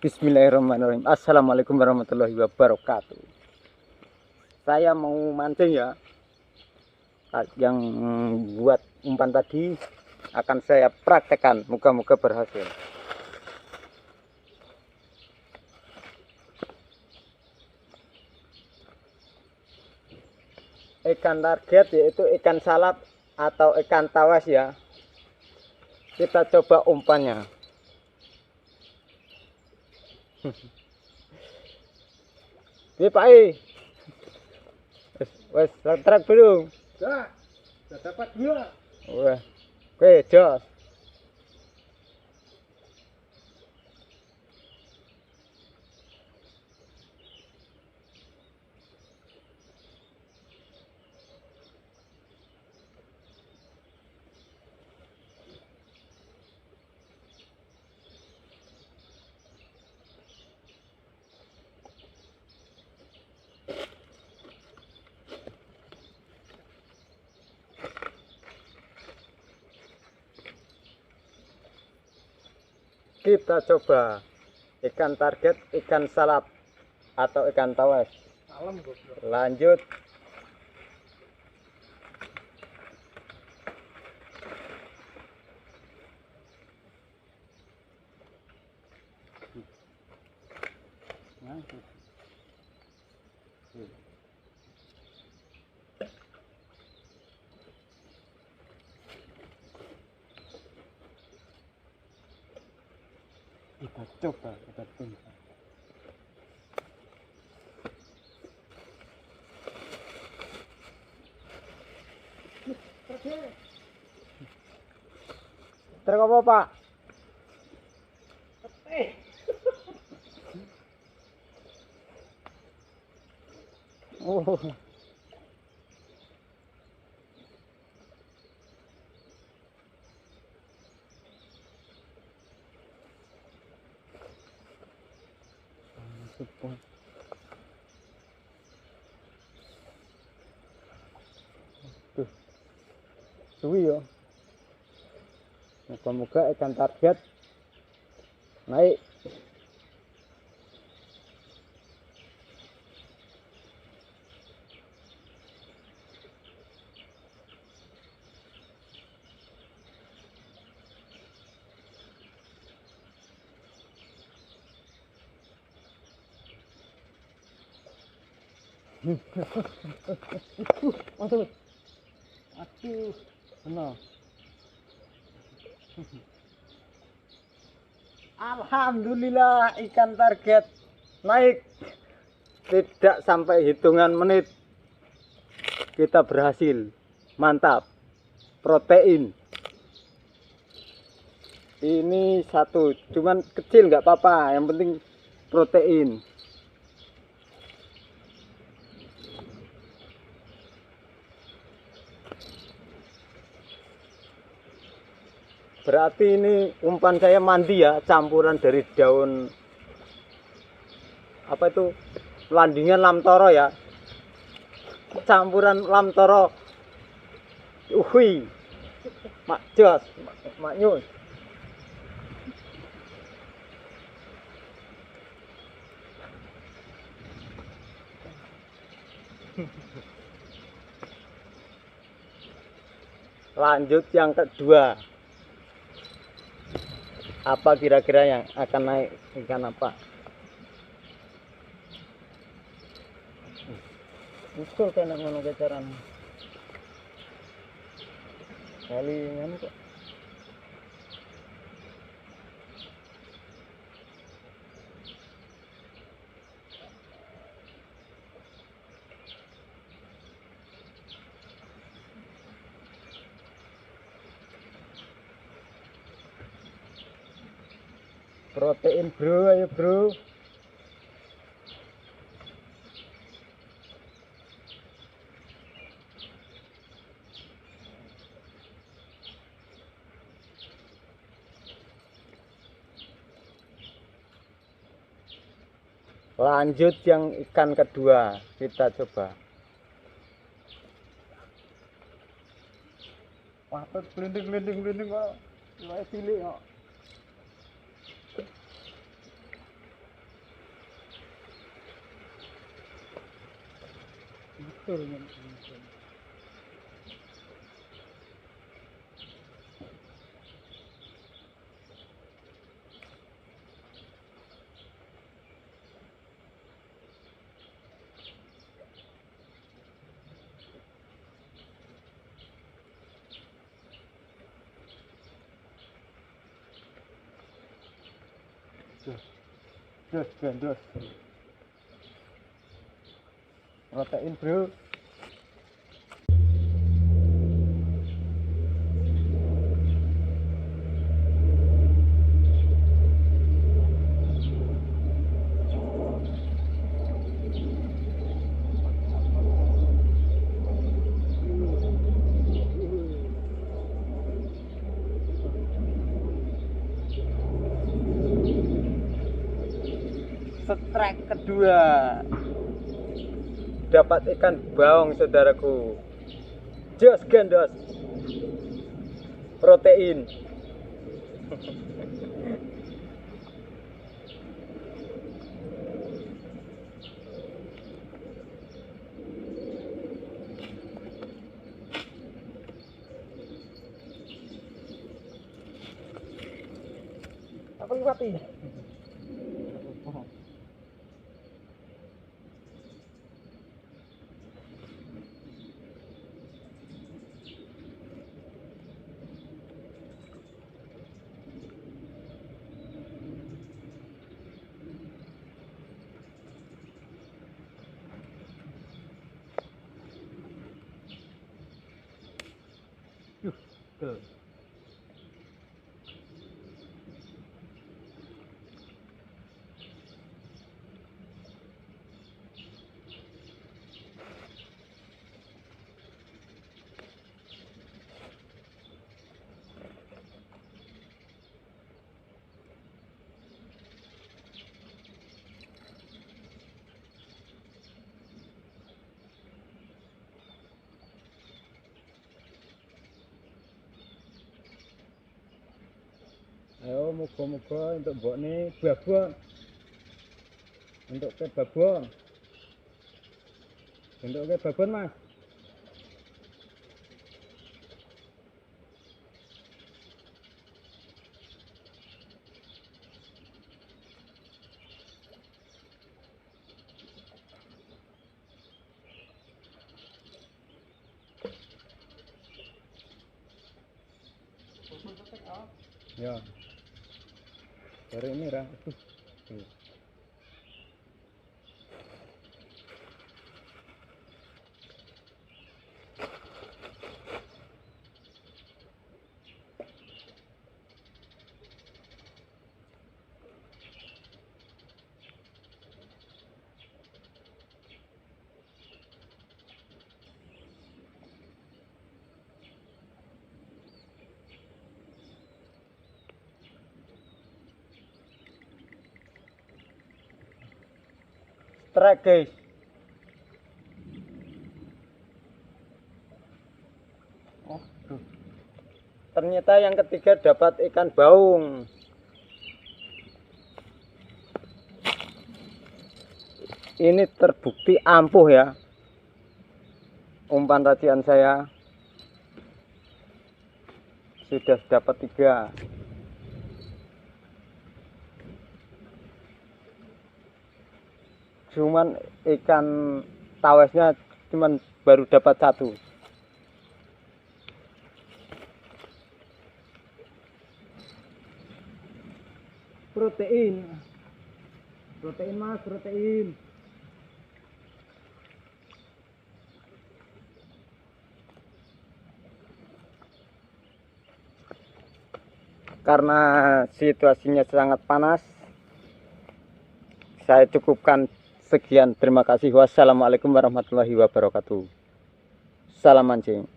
Bismillahirrahmanirrahim. Assalamualaikum warahmatullahi wabarakatuh. Saya mau mancing ya. Yang buat umpan tadi akan saya praktekkan. Moga-moga berhasil. Ikan target yaitu ikan salap atau ikan tawas ya. Kita coba umpannya. Ini Pak wes trek belum? Sudah dapat 2. Wah. Oke, jos. Kita coba ikan target, ikan salap atau ikan tawas. Salam goblok. Lanjut. Kita coba, kita tunggu. Trek apa, Pak? Oh. Tuh. Suwi ya. Moga-moga ikan target naik. Aduh. Aduh. Benar. Alhamdulillah ikan target naik. Tidak sampai hitungan menit kita berhasil. Mantap. Protein. Ini satu, cuman kecil nggak apa-apa, yang penting protein. Berarti ini umpan saya mandi ya, campuran dari daun apa itu, landingan lamtoro ya, campuran lamtoro. Uhui, mak jos, mak nyus. Lanjut yang kedua. Apa kira-kira yang akan naik ikan apa? Usul kena ngono kecaran. Kali ngene kok. Protein bro, ayo bro. Lanjut yang ikan kedua, kita coba. Wah, glinding kok. Wae cilik kok. atur. Terus terus protein bro. Strike kedua dapat ikan baung saudaraku. Jos gandos protein. Apa liwati? Tuh. Ayo muga-muga untuk mbokne babon. Untuk ke babon. Untuk ke babon, Mas. Ya. Dari ini ra. Tuh. Strike guys. Oh, ternyata yang ketiga dapat ikan baung. Ini terbukti ampuh ya umpan racian saya. Sudah dapat 3. Cuman ikan tawesnya cuman baru dapat 1. Protein Mas, protein. Karena situasinya sangat panas, saya cukupkan sekian. Terima kasih. Wassalamualaikum warahmatullahi wabarakatuh. Salam mancing.